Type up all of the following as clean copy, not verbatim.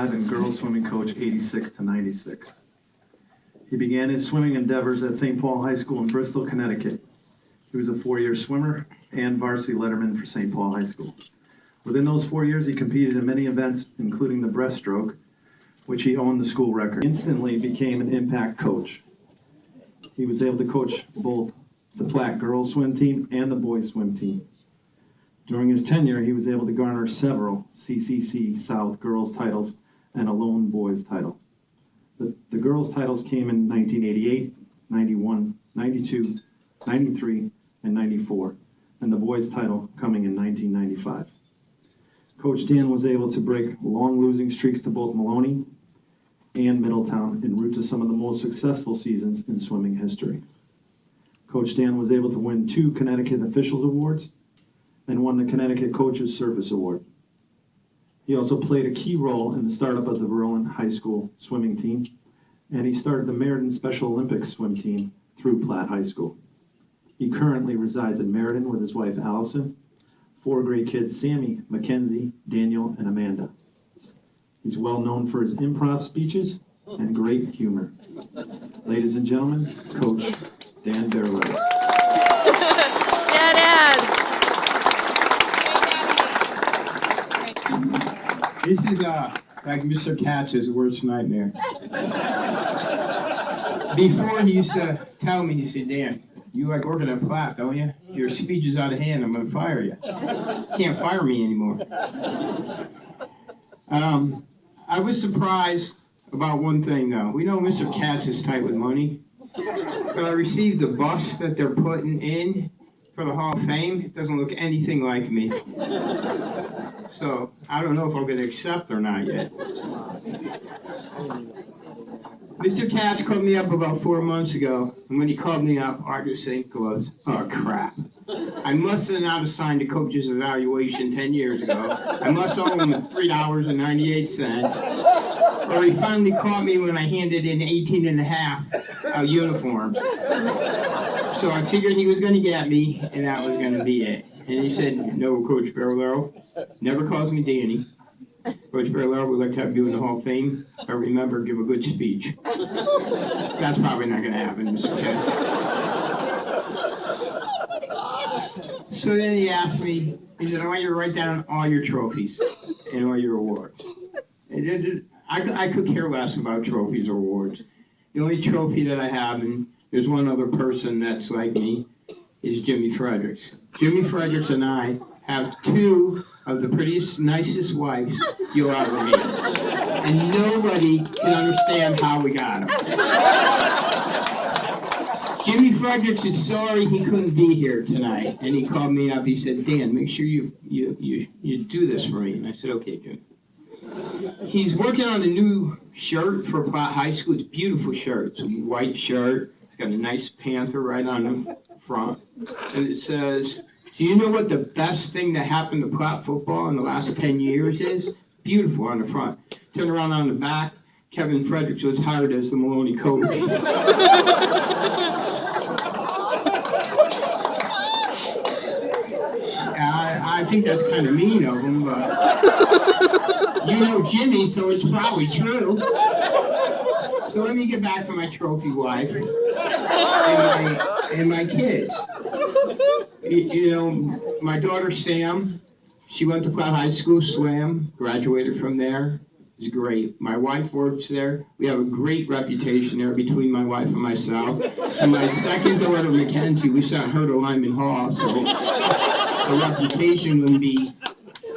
75 and girls swimming coach 86 to 96. He began his swimming endeavors at St. Paul High School in Bristol, Connecticut. He was a 4-year swimmer and varsity letterman for St. Paul High School. Within those 4 years, he competed in many events, including the breaststroke, which he owned the school record. Instantly became an impact coach. He was able to coach both the Platte girls swim team and the boys swim team. During his tenure, he was able to garner several CCC South girls titles and a lone boys title. The girls titles came in 1988, 91, 92, 93, and 94, and the boys title coming in 1995. Coach Dan was able to break long losing streaks to both Maloney and Middletown en route to some of the most successful seasons in swimming history. Coach Dan was able to win 2 Connecticut Officials Awards and won the Connecticut Coaches Service Award. He also played a key role in the startup of the Berlin High School swimming team, and he started the Meriden Special Olympics swim team through Platte High School. He currently resides in Meriden with his wife Allison, 4 great kids, Sammy, Mackenzie, Daniel, and Amanda. He's well known for his improv speeches and great humor. Ladies and gentlemen, Coach Dan Bearler. Yeah, Dad. This is like Mr. Katz's worst nightmare. Before he used to tell me, he said, Dan, you like working at Platte, don't you? Your speech is out of hand, I'm going to fire you. Can't fire me anymore. I was surprised about one thing, though. We know Mr. Katz is tight with money, but I received the bus that they're putting in for the Hall of Fame. It doesn't look anything like me. So I don't know if I'm going to accept or not yet. Mr. Katz called me up about 4 months ago, and when he called me up, all I could think was, oh crap. I must have not signed a coach's evaluation 10 years ago. I must owe him $3.98. Or he finally caught me when I handed in 18 and a half uniforms. So I figured he was going to get me, and that was going to be it. And he said, no, Coach Bearler, never calls me Danny. Coach Bearler, we'd like to have you in the Hall of Fame, but remember, give a good speech. That's probably not going to happen, Mr. Katz. So then he asked me, he said, I want you to write down all your trophies and all your awards. And I could care less about trophies or awards. The only trophy that I have, and there's one other person that's like me, is Jimmy Fredericks. Jimmy Fredericks and I have 2 of the prettiest, nicest wives you'll ever meet. And nobody can understand how we got them. Jimmy Fredericks is sorry he couldn't be here tonight. And he called me up, he said, Dan, make sure you do this for me. And I said, okay, Jimmy. He's working on a new shirt for Platte High School. It's a beautiful shirt. It's a white shirt. It's got a nice panther right on the front. And it says, do you know what the best thing that happened to Platte football in the last 10 years is? Beautiful on the front. Turn around on the back, Kevin Fredericks was hired as the Maloney coach. I think that's kind of mean of him, but you know Jimmy, so it's probably true. So let me get back to my trophy wife and my kids. You know, my daughter Sam, she went to Platte High School, swam, graduated from there. It's great. My wife works there. We have a great reputation there between my wife and myself. And my second daughter, Mackenzie, we sent her to Lyman Hall, so the reputation wouldn't be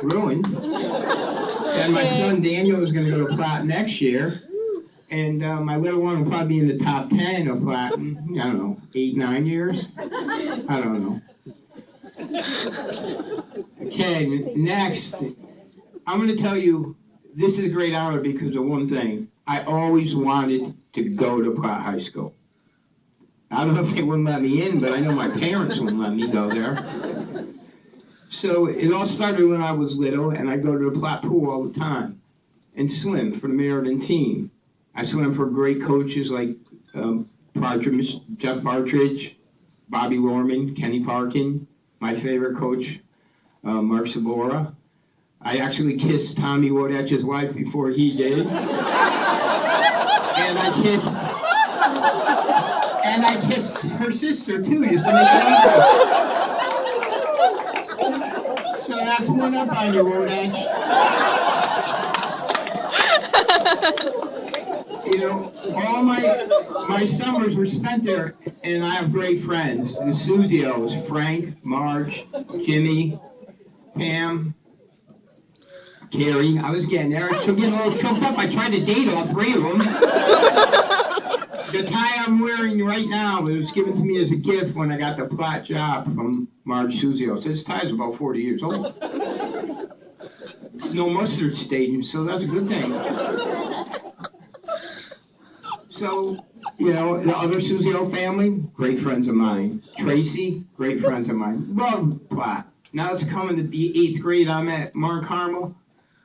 ruined. And my son Daniel is going to go to Platte next year. And my little one will probably be in the top 10 of Platte in, I don't know, 8, 9 years? I don't know. Okay, next, I'm going to tell you, this is a great honor because of one thing. I always wanted to go to Platte High School. I don't know if they wouldn't let me in, but I know my parents wouldn't let me go there. So it all started when I was little, and I go to the Platte pool all the time and swim for the Meriden team. I swam for great coaches like Jeff Partridge, Bobby Lorman, Kenny Parkin, my favorite coach, Mark Sabora. I actually kissed Tommy Wodach's wife before he did. And I kissed her sister too, just to make it equal. So that's one up on you, Wodach. You know, all my summers were spent there, and I have great friends. The Suzios, Frank, Marge, Jimmy, Pam, Carrie. I was getting there. So getting a little choked up. I tried to date all three of them. The tie I'm wearing right now was given to me as a gift when I got the Platt job from Marge Suzio. So this tie is about 40 years old. No mustard stain, so that's a good thing. So, you know, the other Suzio family, great friends of mine. Tracy, great friends of mine. Love Platt. Now it's coming to the 8th grade. I'm at Mount Carmel.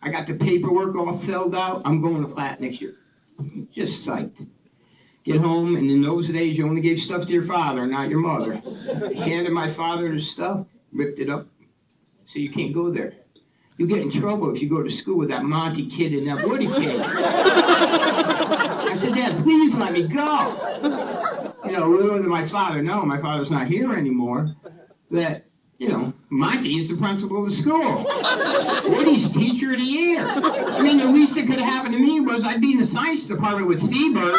I got the paperwork all filled out. I'm going to Platt next year. Just psyched. Get home, and in those days, you only gave stuff to your father, not your mother. Handed my father the stuff, ripped it up, so you can't go there. You get in trouble if you go to school with that Monty kid and that Woody kid. I said, Dad, please let me go. You know, little did my father know, my father's not here anymore, that, you know, Monty is the principal of the school. Woody's teacher of the year. I mean, the least that could have happened to me was I'd be in the science department with Seabird.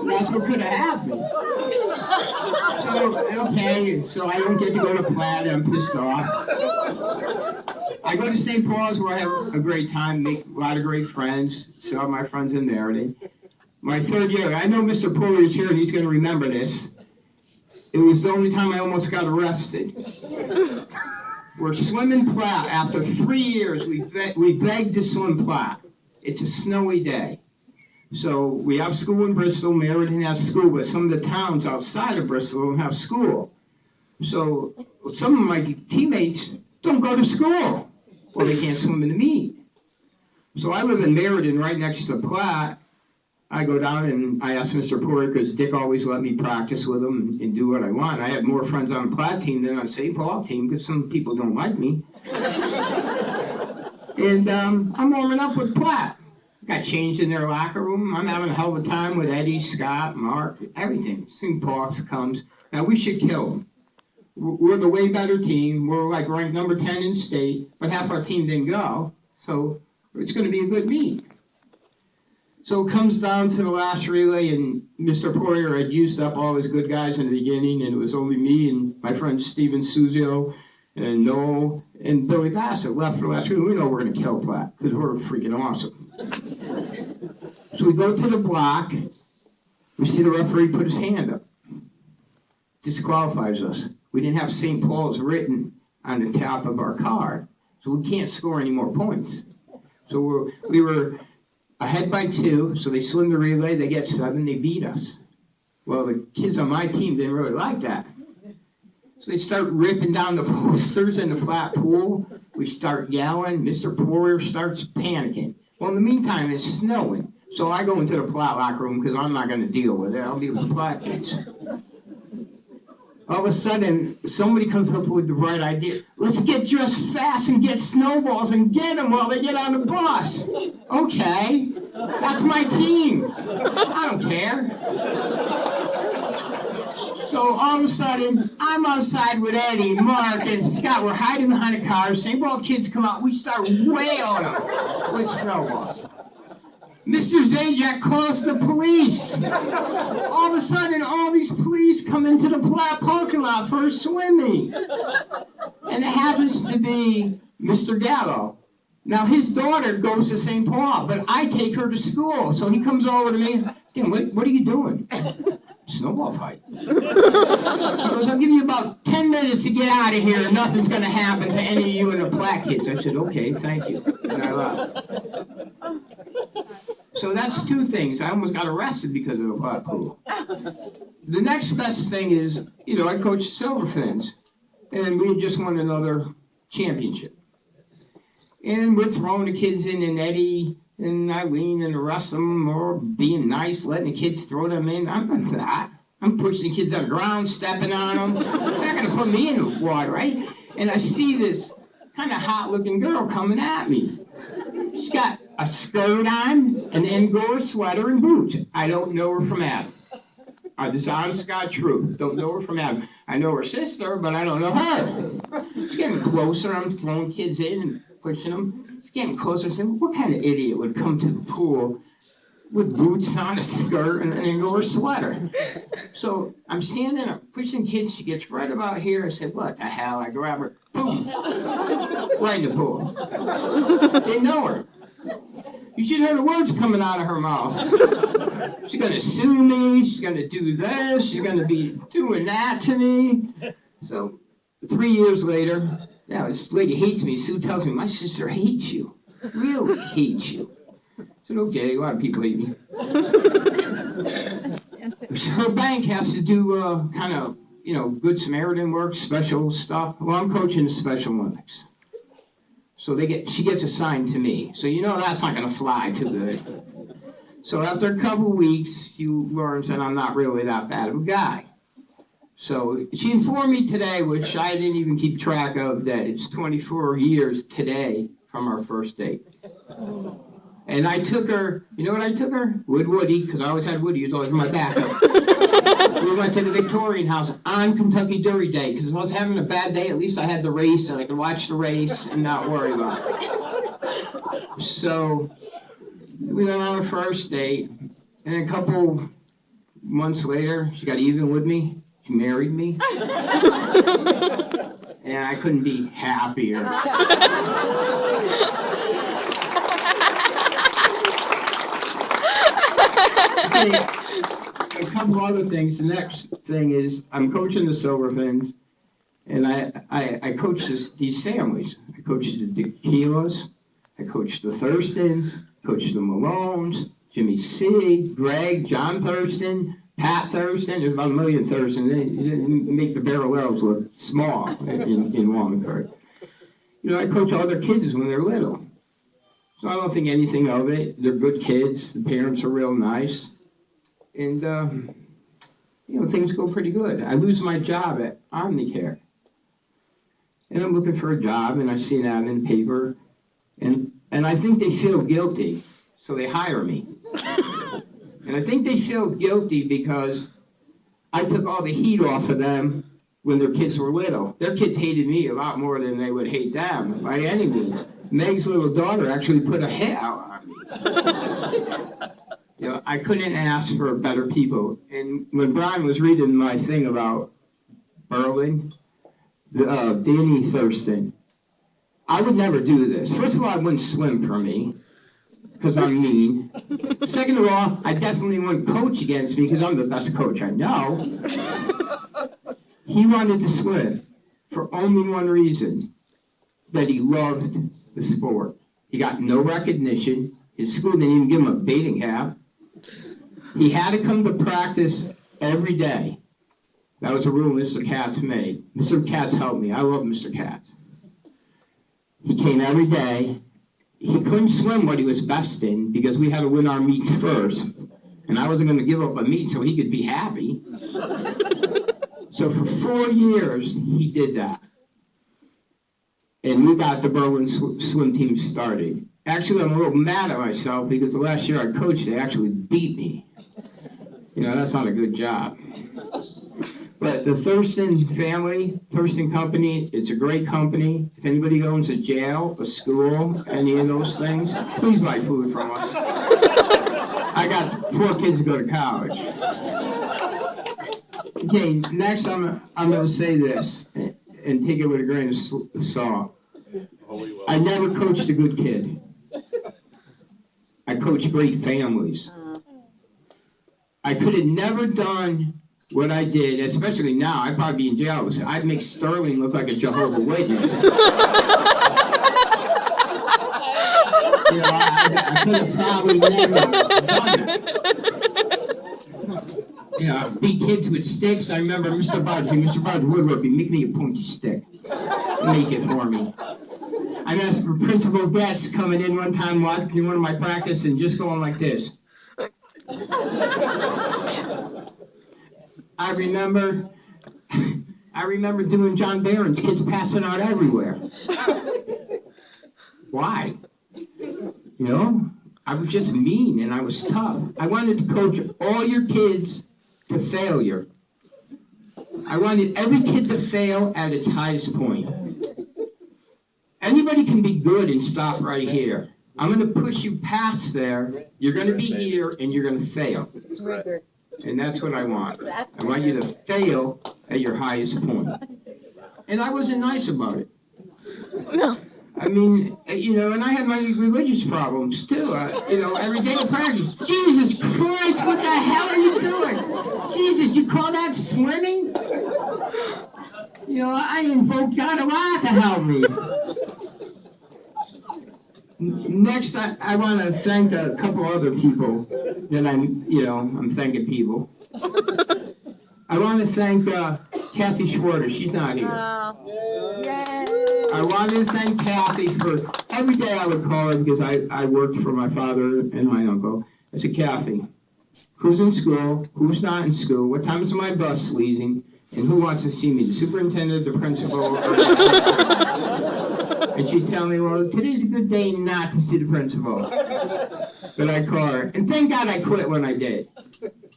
That's what could have happened. So, okay, so I don't get to go to Platt, I'm pissed off. I go to St. Paul's where I have a great time, make a lot of great friends, still have my friends in there. My third year, I know Mr. Puller is here and he's going to remember this. It was the only time I almost got arrested. We're swimming Platt. After 3 years, we begged to swim Platt. It's a snowy day. So we have school in Bristol, Meriden has school, but some of the towns outside of Bristol don't have school. So some of my teammates don't go to school. Well, they can't swim in the meet. So I live in Meriden right next to Platt. I go down and I ask Mr. Porter, because Dick always let me practice with him and do what I want. I had more friends on the Platt team than on the St. Paul team because some people don't like me. And I'm warming up with Platt. Got changed in their locker room. I'm having a hell of a time with Eddie, Scott, Mark, everything. St. Paul comes. Now we should kill them. We're the way better team. We're like ranked number 10 in state, but half our team didn't go. So it's going to be a good meet. So it comes down to the last relay, and Mr. Poirier had used up all his good guys in the beginning, and it was only me and my friend Steven Suzio and Noel and Billy Bassett left for the last relay. We know we're going to kill Platt because we're freaking awesome. So we go to the block. We see the referee put his hand up. Disqualifies us. We didn't have St. Paul's written on the top of our card, so we can't score any more points. So we were ahead by 2, so they swim the relay, they get 7, they beat us. Well, the kids on my team didn't really like that. So they start ripping down the posters in the flat pool. We start yelling. Mr. Poirier starts panicking. Well, in the meantime, it's snowing. So I go into the Platt locker room because I'm not going to deal with it. I'll be with the Platt kids. All of a sudden, somebody comes up with the right idea. Let's get dressed fast and get snowballs and get them while they get on the bus. Okay, that's my team. I don't care. So all of a sudden, I'm outside with Eddie, Mark, and Scott. We're hiding behind a car. St. Paul kids come out. We start wailing them with snowballs. Mr. Zajac calls the police. All of a sudden, all these police come into the Platt parking lot for swimming. And it happens to be Mr. Gallo. Now, his daughter goes to St. Paul, but I take her to school. So he comes over to me. Damn, what are you doing? Snowball fight. He goes, I'll give you about 10 minutes to get out of here and nothing's going to happen to any of you and the Platt kids. I said, okay, thank you. And I left. So that's 2 things. I almost got arrested because of the Platt pool. The next best thing is, you know, I coached Silverfins, and we just won another championship. And we're throwing the kids in, and Eddie and Eileen and the rest of them are being nice, letting the kids throw them in. I'm not that. I'm pushing the kids on the ground, stepping on them. They're not going to put me in the water, right? And I see this kind of hot-looking girl coming at me. She's got a skirt on, an Angora sweater, and boots. I don't know her from Adam. This honest God truth. Don't know her from Adam. I know her sister, but I don't know her. It's getting closer. I'm throwing kids in and pushing them. It's getting closer. I'm saying, what kind of idiot would come to the pool with boots on, a skirt, and an Angora sweater? So I'm standing up, pushing kids. She gets right about here. I said, what the hell? I grab her. Boom. Right in the pool. Didn't know her. You should hear the words coming out of her mouth. She's going to sue me. She's going to do this. She's going to be doing that to me. So 3 years later, now this lady hates me. Sue tells me, my sister hates you. Really hates you. I said, okay, a lot of people hate me. Her bank has to do kind of, Good Samaritan work, special stuff. Well, I'm coaching the Special Olympics. So she gets assigned to me. So that's not going to fly too good. So after a couple of weeks, she learns that I'm not really that bad of a guy. So she informed me today, which I didn't even keep track of, that it's 24 years today from our first date. And I took her, you know what I took her? Woody, because I always had Woody. He was always my backup. We went to the Victorian house on Kentucky Derby Day, because if I was having a bad day, at least I had the race, and I could watch the race and not worry about it. So we went on our first date, and a couple months later, she got even with me. She married me. And I couldn't be happier. A couple other things. The next thing is I'm coaching the Silverfins, and I coach these families. I coach the Tequilas, I coach the Thurstons, coach the Malones, Jimmy C, Greg, John Thurston, Pat Thurston. There's about 1 million Thurstons. They make the barrel elves look small in Wallingford. I coach all their kids when they're little. So I don't think anything of it. They're good kids. The parents are real nice. And, things go pretty good. I lose my job at Omnicare. And I'm looking for a job, and I see an ad in the paper. And I think they feel guilty, so they hire me. And I think they feel guilty because I took all the heat off of them when their kids were little. Their kids hated me a lot more than they would hate them, by any means. Meg's little daughter actually put a hit out on me. I couldn't ask for better people. And when Brian was reading my thing about Berlin, Danny Thurston, I would never do this. First of all, I wouldn't swim for me, because I'm mean. Second of all, I definitely wouldn't coach against me, because I'm the best coach I know. He wanted to swim for only one reason, that he loved the sport. He got no recognition. His school didn't even give him a bathing cap. He had to come to practice every day. That was a rule Mr. Katz made. Mr. Katz helped me. I love Mr. Katz. He came every day. He couldn't swim what he was best in because we had to win our meets first. And I wasn't going to give up a meet so he could be happy. So for 4 years, he did that. And we got the Berlin swim team started. Actually, I'm a little mad at myself because the last year I coached, they actually beat me. That's not a good job. But the Thurston family, Thurston Company, it's a great company. If anybody goes to jail, a school, any of those things, please buy food from us. I got 4 kids to go to college. Okay, next I'm going to say this, and take it with a grain of salt. I never coached a good kid. I coached great families. I could have never done what I did, especially now. I'd probably be in jail. I'd make Sterling look like a Jehovah's Witness. I could have probably never done that. Beat kids with sticks. I remember Mr. Bud Woodward be make me a pointy stick. Make it for me. I remember Principal Betts coming in one time watching one of my practice and just going like this. I remember doing John Barron's, kids passing out everywhere. Why? You know, I was just mean and I was tough. I wanted to coach all your kids to failure. I wanted every kid to fail at its highest point. Anybody can be good and stop right here. I'm going to push you past there. You're going to be here and you're going to fail. And that's what I want. I want you to fail at your highest point. And I wasn't nice about it. No. I mean, you know, and I had my religious problems too. You know, every day in practice, Jesus Christ, what the hell are you doing? Jesus, you call that swimming? You know, I invoked God a lot to help me. Next, I want to thank a couple other people that I'm thanking people. I want to thank Kathy Schwarter. She's not here. I want to thank Kathy for every day I would call her because I worked for my father and my uncle. I said, Kathy, who's in school? Who's not in school? What time is my bus leaving? And who wants to see me? The superintendent, the principal? And she'd tell me, well, today's a good day not to see the principal. But I call her. And thank God I quit when I did.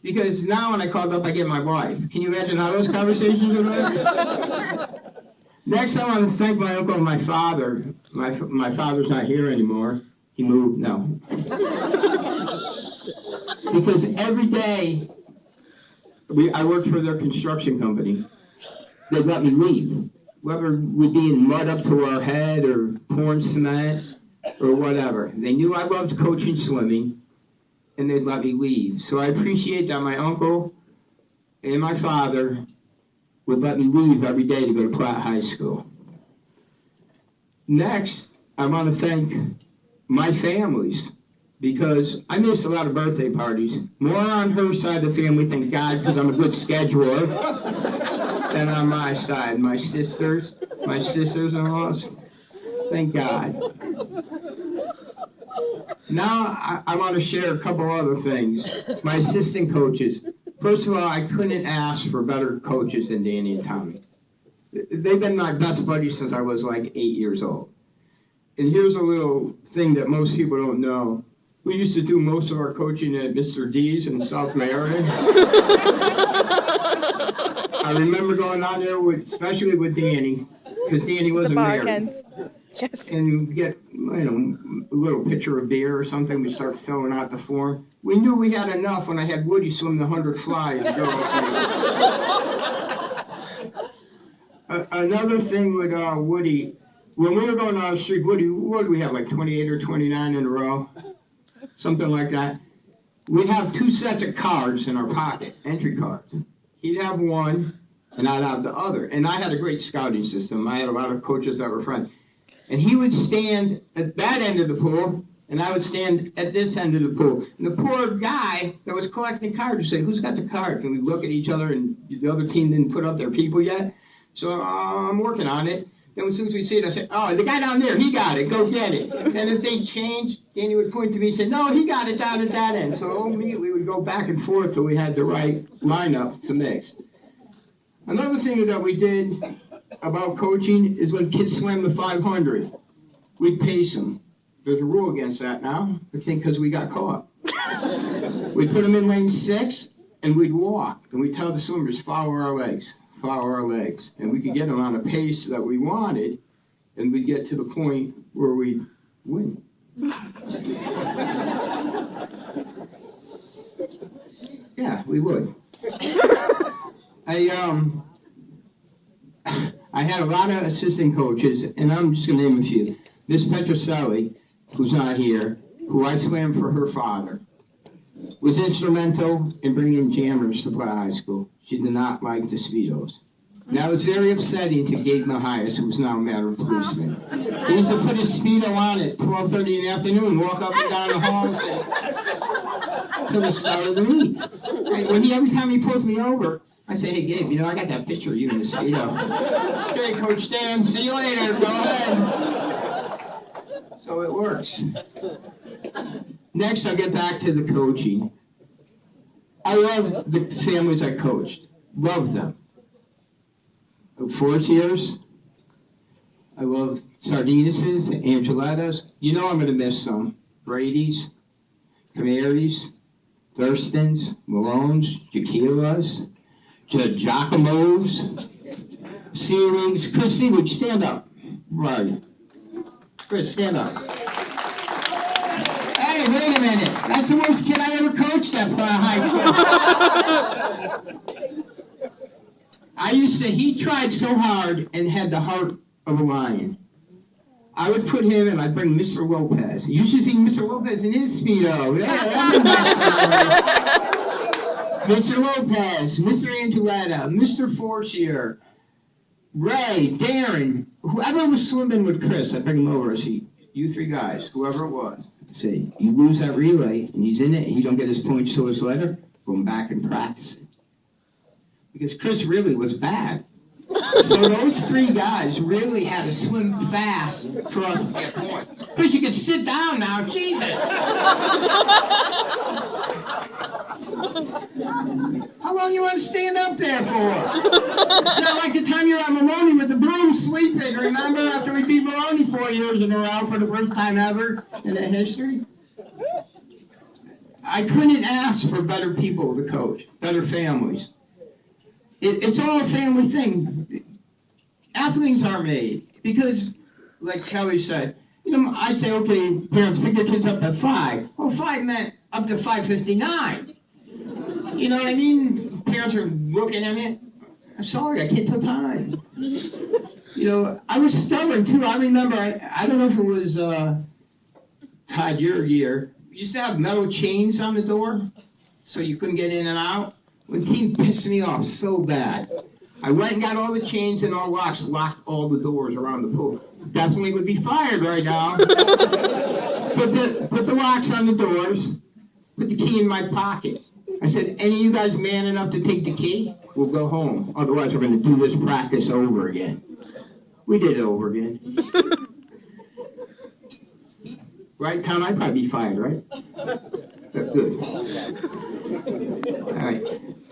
Because now when I called up, I get my wife. Can you imagine how those conversations would go? Next, I want to thank my uncle and my father. My father's not here anymore. He moved, no. Because every day, I worked for their construction company. They'd let me leave. Whether we'd be in mud up to our head or pouring cement or whatever. They knew I loved coaching swimming, and they'd let me leave. So I appreciate that my uncle and my father would let me leave every day to go to Platt High School. Next, I want to thank my families because I missed a lot of birthday parties. More on her side of the family, thank God, because I'm a good scheduler, than on my side. My sisters-in-laws, thank God. Now, I want to share a couple other things. My assistant coaches. First of all, I couldn't ask for better coaches than Danny and Tommy. They've been my best buddies since I was like 8 years old. And here's a little thing that most people don't know. We used to do most of our coaching at Mr. D's in South Marion. I remember going down there, especially with Danny, because Danny wasn't married. Yes. And get, a little pitcher of beer or something. We start filling out the form. We knew we had enough when I had Woody swim the 100 fly. Another thing with Woody, when we were going down the street, Woody, what did we have, like 28 or 29 in a row? Something like that. We'd have 2 sets of cards in our pocket, entry cards. He'd have one, and I'd have the other. And I had a great scouting system. I had a lot of coaches that were friends. And he would stand at that end of the pool, and I would stand at this end of the pool. And the poor guy that was collecting cards would say, who's got the cards? And we'd look at each other, and the other team didn't put up their people yet. So I'm working on it. Then as soon as we see it, I say, oh, the guy down there, he got it. Go get it. And if they changed, Danny would point to me and say, no, he got it down at that end. So immediately we would go back and forth till we had the right lineup to mix. Another thing that we did about coaching is when kids swam the 500, we'd pace them. There's a rule against that now, I think because we got caught. We'd put them in lane 6, and we'd walk. And we'd tell the swimmers, follow our legs. And we could get them on a pace that we wanted, and we'd get to the point where we'd win. Yeah, we would. I had a lot of assistant coaches, and I'm just going to name a few. Miss Petroselli, who's not here, who I swam for her father, was instrumental in bringing jammers to Platt High School. She did not like the Speedos. Now, it was very upsetting to Gabe Mahias, who was now a matter of policeman. He used to put his Speedo on at 12:30 in the afternoon, walk up and down the halls until the start of the meet. Every time he pulls me over, I say, hey, Gabe, I got that picture of you in the Speedo. Okay, Coach Dan, see you later. Go ahead. So it works. Next, I'll get back to the coaching. I love the families I coached. Love them. 4-years. I love Sardinuses, Angelettas. You know I'm going to miss some. Brady's, Canaries, Thurstons, Malones, Jaquilas, Giacomo's, Seelings. Chris Seelig, stand up. Right. Chris, stand up. Hey, wait a minute. That's the worst kid I ever coached at high school. He tried so hard and had the heart of a lion. I would put him and I'd bring Mr. Lopez. You should see Mr. Lopez in his Speedo. Mr. Lopez, Mr. Angeletta, Mr. Fortier, Ray, Darren, whoever was swimming with Chris, I'd bring him over and see, you 3 guys, whoever it was. Say, you lose that relay and he's in it and you don't get his points till his letter, go back and practice it. Because Chris really was bad. So those 3 guys really had to swim fast for us to get points. But you can sit down now, Jesus. How long you want to stand up there for? It's not like the time you're at Maloney with the broom sweeping, remember, after we beat Maloney 4 years in a row for the first time ever in the history? I couldn't ask for better people to coach, better families. It's all a family thing. Athletes are made because, like Kelly said, I say, okay, parents, pick your kids up at 5. Well, 5 meant up to 5:59. You know what I mean? Parents are looking at me. I'm sorry, I can't tell time. I was stubborn too. I remember, I don't know if it was Todd, your year. We used to have metal chains on the door so you couldn't get in and out. When team pissed me off so bad, I went and got all the chains and all locks, locked all the doors around the pool. Definitely would be fired right now. Put the locks on the doors, put the key in my pocket. I said, any of you guys man enough to take the key, we'll go home. Otherwise, we're going to do this practice over again. We did it over again. Right, Tom? I'd probably be fired, right? Good. All right.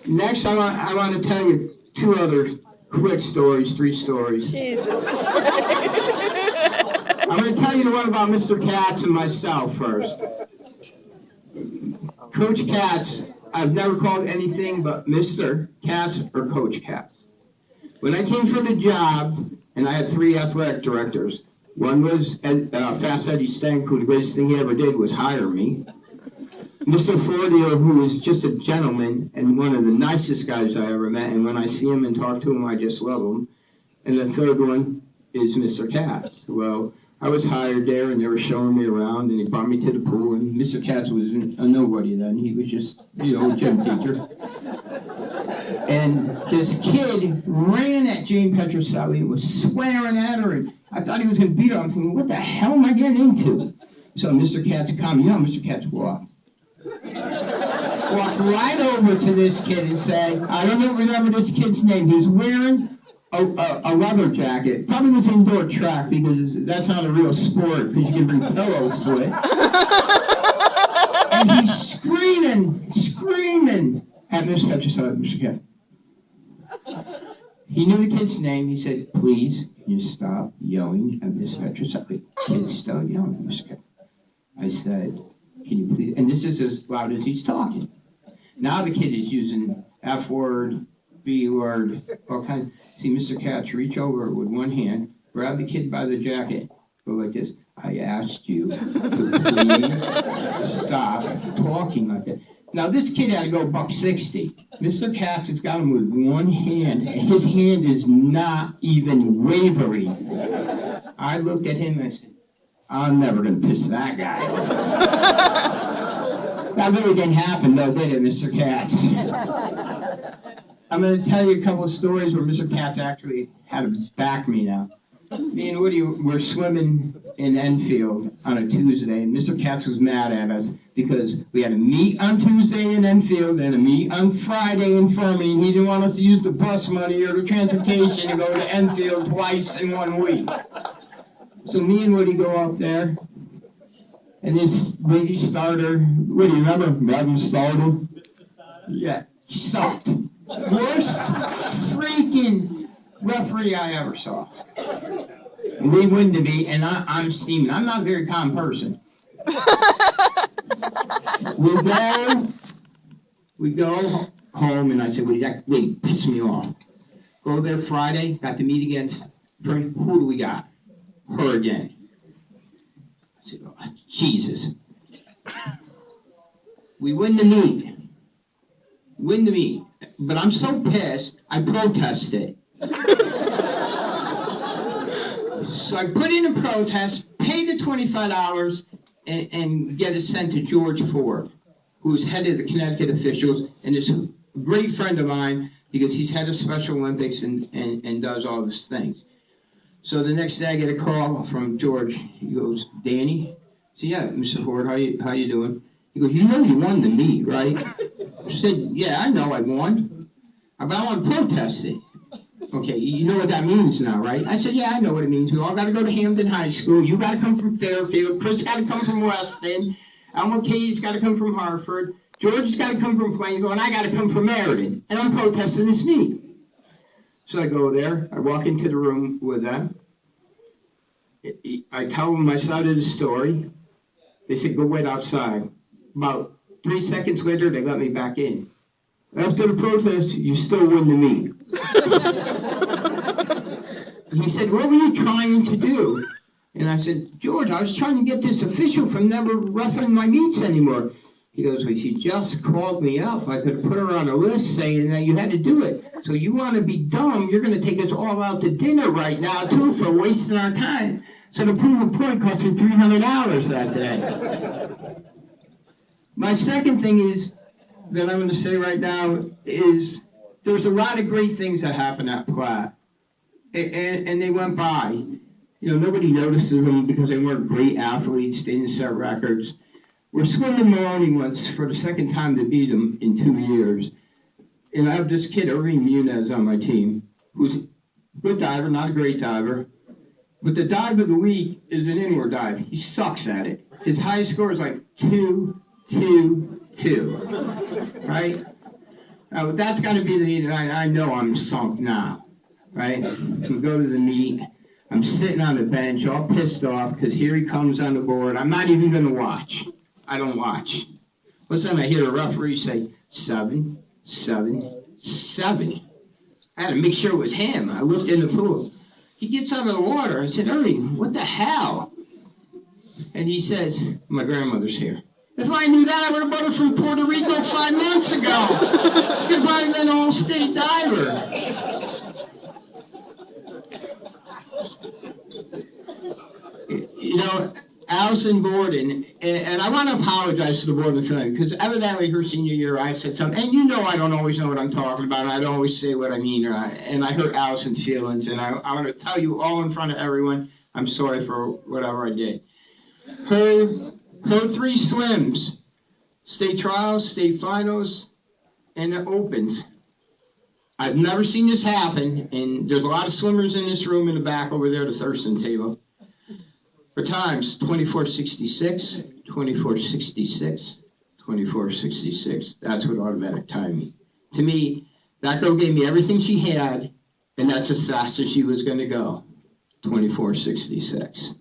Next, I want to tell you 2 other quick stories, 3 stories. Jesus. I'm going to tell you the one about Mr. Katz and myself first. Coach Katz, I've never called anything but Mr. Katz or Coach Katz. When I came for the job, and I had 3 athletic directors, one was Fast Eddie Stank, who the greatest thing he ever did was hire me. Mr. Fortier, who was just a gentleman and one of the nicest guys I ever met, and when I see him and talk to him, I just love him. And the 3rd one is Mr. Katz. Well, I was hired there, and they were showing me around, and they brought me to the pool, and Mr. Katz was a nobody then. He was just, gym teacher. And this kid ran at Jane Petroselli and was swearing at her, and I thought he was going to beat her. I'm thinking, what the hell am I getting into? So Mr. Katz come, Mr. Katz walked right over to this kid and say, I don't remember this kid's name. He was wearing a leather jacket. Probably was indoor track because that's not a real sport because you can bring pillows to it. And he's screaming at Miss Petroselli, Mr. Katz. He knew the kid's name. He said, please, can you stop yelling at Miss Petroselli? Kid's still yelling at Mr. Katz. I said, can you please, and this is as loud as he's talking. Now the kid is using F word, B word, all kinds. See Mr. Katz reach over with one hand, grab the kid by the jacket, go like this. I asked you to please stop talking like that. Now this kid had to go $160. Mr. Katz has got him with one hand, and his hand is not even wavering. I looked at him and I said, I'm never going to piss that guy. That really didn't happen, though, did it, Mr. Katz? I'm going to tell you a couple of stories where Mr. Katz actually had to back me now. Me and Woody were swimming in Enfield on a Tuesday, and Mr. Katz was mad at us because we had a meet on Tuesday in Enfield and a meet on Friday in Fermi, and he didn't want us to use the bus money or the transportation to go to Enfield twice in 1 week. So me and Woody go up there, and this lady starter, Woody, remember Madam Starter? Yeah, she sucked. Worst freaking referee I ever saw. We win the meet, and I'm steaming. I'm not a very calm person. We go home, and I said, well, that lady pissed me off. Go there Friday, got to meet against, who do we got? Her again. I said, oh, Jesus. We win the meet. But I'm so pissed, I protested. So I put in a protest, paid the $25, and get it sent to George Ford, who's head of the Connecticut officials, and is a great friend of mine because he's head of Special Olympics and does all these things. So the next day I get a call from George. He goes, Danny? I said, yeah, Mr. Ford, how you doing? He goes, you know you won the meet, right? I said, yeah, I know I won, but I want to protest it. Okay, you know what that means now, right? I said, yeah, I know what it means. We all got to go to Hampton High School. You got to come from Fairfield. Chris got to come from Weston. Elmo Katie's got to come from Hartford. George's got to come from Plainville, and I got to come from Meriden. And I'm protesting this meet. So I go there. I walk into the room with them. I tell them my side of the story. They said, go wait outside. About 3 seconds later, they let me back in. After the protest, you still win the meet. He said, what were you trying to do? And I said, George, I was trying to get this official from never roughing my meets anymore. He goes, well, she just called me up. I could have put her on a list saying that you had to do it. So you want to be dumb, you're going to take us all out to dinner right now, too, for wasting our time. So to prove a point cost me $300 that day. My second thing is, that I'm going to say right now is there's a lot of great things that happen at Platt, and they went by. You know, nobody notices them because they weren't great athletes. They didn't set records. We're swimming Maloney once for the second time to beat them in 2 years, and I have this kid Irving Muniz on my team who's a good diver, not a great diver, but the dive of the week is an inward dive. He sucks at it. His highest score is like 2, 2, 2, right? Now, that's got to be the meet, and I know I'm sunk now, right? We go to the meet. I'm sitting on the bench, all pissed off, because here he comes on the board. I'm not even going to watch. I don't watch. All of a sudden, I hear a referee say, 7, 7, 7. I had to make sure it was him. I looked in the pool. He gets out of the water. I said, Ernie, what the hell? And he says, my grandmother's here. If I knew that, I would have brought her from Puerto Rico 5 months ago. Could have probably been an all-state diver. You know, Allison Borden, and I want to apologize to the Borden family, because evidently her senior year I said something, and you know I don't always know what I'm talking about, and I don't always say what I mean, and I hurt Allison's feelings, and I want to tell you all in front of everyone, I'm sorry for whatever I did. Her 3 swims, state trials, state finals, and the opens. I've never seen this happen, and there's a lot of swimmers in this room in the back over there, the Thurston table. For times, 24:66, 24:66, 24:66. That's what automatic time means. To me, that girl gave me everything she had, and that's as fast as she was going to go, 24:66.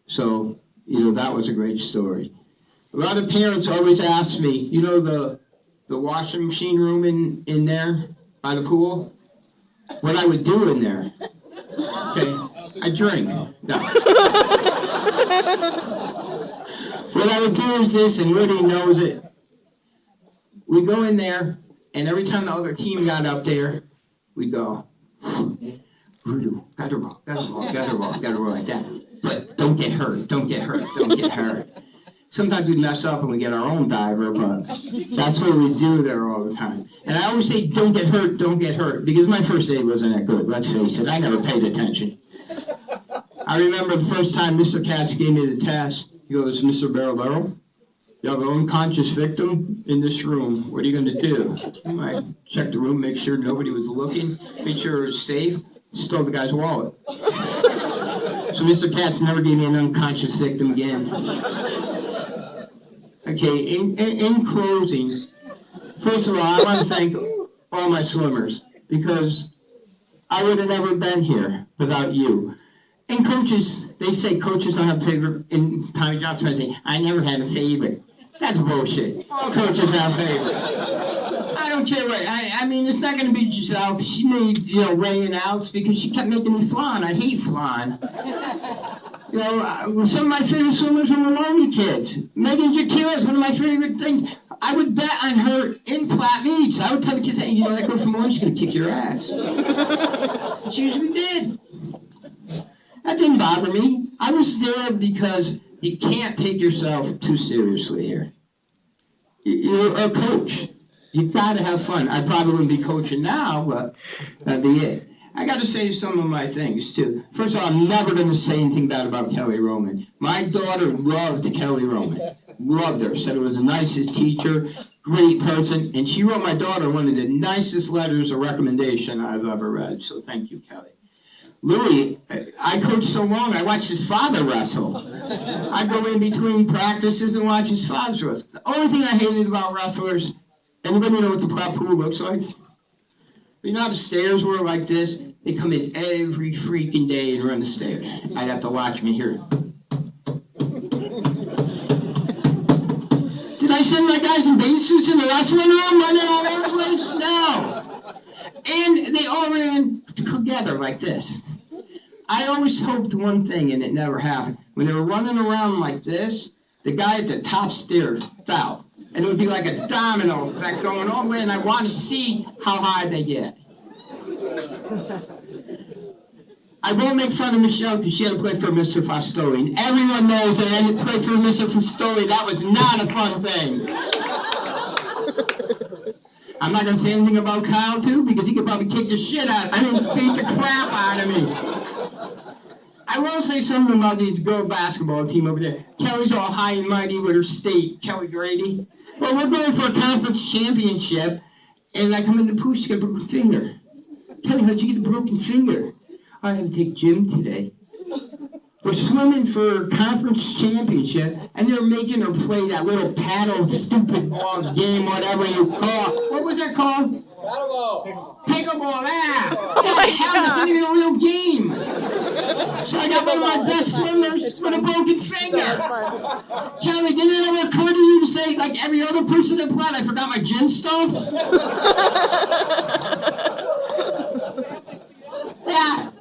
So, you know, that was a great story. A lot of parents always ask me, you know, the washing machine room in there by the pool? What I would do in there. Okay, I drink. No. What I would do is this, and Woody knows it. We go in there, and every time the other team got up there, we'd go, Voodoo, got her ball, like that. But don't get hurt, don't get hurt. Sometimes we mess up and we get our own diver, but that's what we do there all the time. And I always say, don't get hurt, because my first aid wasn't that good, let's face it. I never paid attention. I remember the first time Mr. Katz gave me the test. He goes, Mr. Barrow, you have an unconscious victim in this room. What are you going to do? I checked the room, make sure nobody was looking, make sure it was safe, stole the guy's wallet. So Mr. Katz never gave me an unconscious victim again. Okay, in closing, first of all, I want to thank all my swimmers, because I would have never been here without you. And coaches, they say coaches don't have favorite. And Tommy Johnson, I say, I never had a favorite. That's bullshit. All coaches have favorites. I don't care what. I mean, it's not going to be Giselle. She made, Ray and Alex because she kept making me flan. I hate flan. Some of my favorite swimmers were Maloney kids. Megan Jakila is one of my favorite things. I would bet on her in flat meets. I would tell the kids, hey, that girl from Maloney's going to kick your ass. She usually did. That didn't bother me. I was there because you can't take yourself too seriously here. You're a coach. You've got to have fun. I probably wouldn't be coaching now, but that'd be it. I got to say some of my things, too. First of all, I'm never going to say anything bad about Kelly Roman. My daughter loved Kelly Roman. Loved her. Said it was the nicest teacher, great person. And she wrote my daughter one of the nicest letters of recommendation I've ever read. So thank you, Kelly. Louis, I coached so long, I watched his father wrestle. I'd go in between practices and watch his father wrestle. The only thing I hated about wrestlers, anybody know what the prep pool looks like? You know how the stairs were like this? They come in every freaking day and run the stairs. I'd have to watch them and hear it. Did I send my guys in bathing suits in the wrestling room running all over the place? No. And they all ran together like this. I always hoped one thing, and it never happened. When they were running around like this, the guy at the top stairs fell. And it would be like a domino effect going all the way, and I want to see how high they get. I won't make fun of Michelle because she had to play for Mr. Fastoli. And everyone knows that I had to play for Mr. Fastoli. That was not a fun thing. I'm not going to say anything about Kyle, too, because he could probably kick the shit out of me. I mean, beat the crap out of me. I will say something about these girl basketball team over there. Kelly's all high and mighty with her state, Kelly Grady. Well, we're going for a conference championship, and I come in the pool, she's got a broken finger. Kelly, how'd you get a broken finger? I had to take gym today. We're swimming for a conference championship, and they're making her play that little paddle stupid ball game, whatever you call it. What was that called? Paddleball. Pickleball, yeah. What the hell? It's not even a real game. So I got one of my best swimmers with a broken finger. Kelly, didn't it ever occur to you to say, like every other person that played, I forgot my gym stuff? Yeah.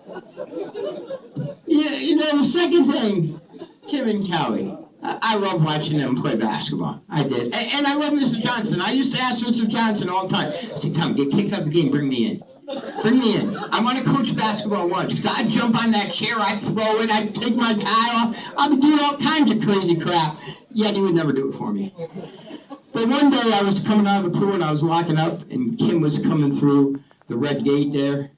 The second thing, Kim and Kelly. I love watching them play basketball. I did. And I love Mr. Johnson. I used to ask Mr. Johnson all the time, I said, Tom, get kicked out of the game, bring me in. Bring me in. I want to coach basketball once. Because I'd jump on that chair, I'd throw it, I'd take my tie off. I'd be doing all kinds of crazy crap. Yet he would never do it for me. But one day I was coming out of the pool and I was locking up, and Kim was coming through the red gate there.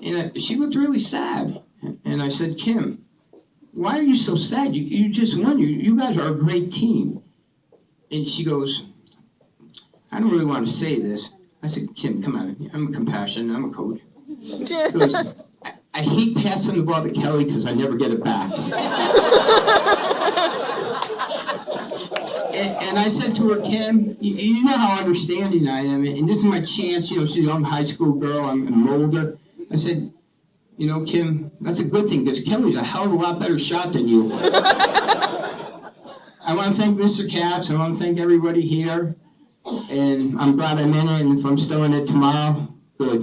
And she looked really sad. And I said, Kim, why are you so sad? You just won. You guys are a great team. And she goes, I don't really want to say this. I said, Kim, come on. I'm compassionate. I'm a coach. She goes, I hate passing the ball to Kelly because I never get it back. And I said to her, Kim, you know how understanding I am. And this is my chance. She's a young high school girl. I'm older. I said, Kim, that's a good thing because Kelly's a hell of a lot better shot than you. I want to thank Mr. Katz. I want to thank everybody here. And I'm glad I'm in it. And if I'm still in it tomorrow, good.